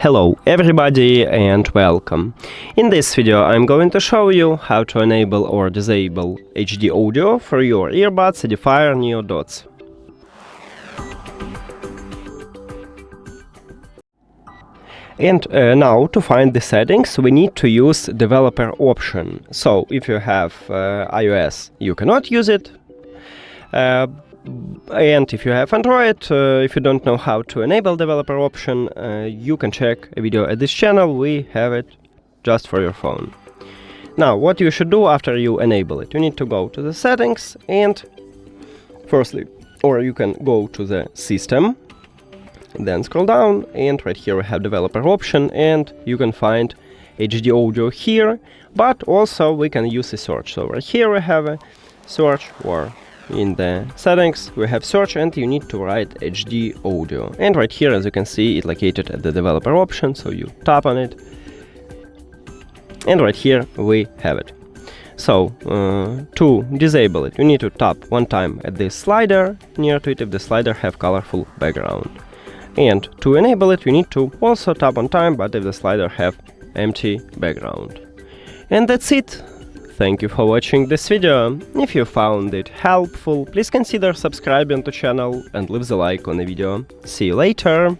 Hello everybody and welcome. In this video I'm going to show you how to enable or disable HD audio for your earbuds EDIFIER NeoDots. And now to find the settings we need to use developer option. So if you have iOS you cannot use it. And if you have Android, if you don't know how to enable developer option, you can check a video at this channel. We have it just for your phone. Now, what you should do after you enable it, you need to go to the settings and firstly, or you can go to the system, then scroll down and right here we have developer option and you can find HD audio here, but also we can use a search. So right here we have a search, or in the settings we have search and you need to write HD audio. And right here, as you can see, it's located at the developer option, so you tap on it. And right here we have it. So to disable it, you need to tap one time at this slider near to it if the slider have colorful background. And to enable it, you need to also tap one time, but if the slider have empty background. And that's it. Thank you for watching this video. If you found it helpful, please consider subscribing to the channel and leave the like on the video. See you later!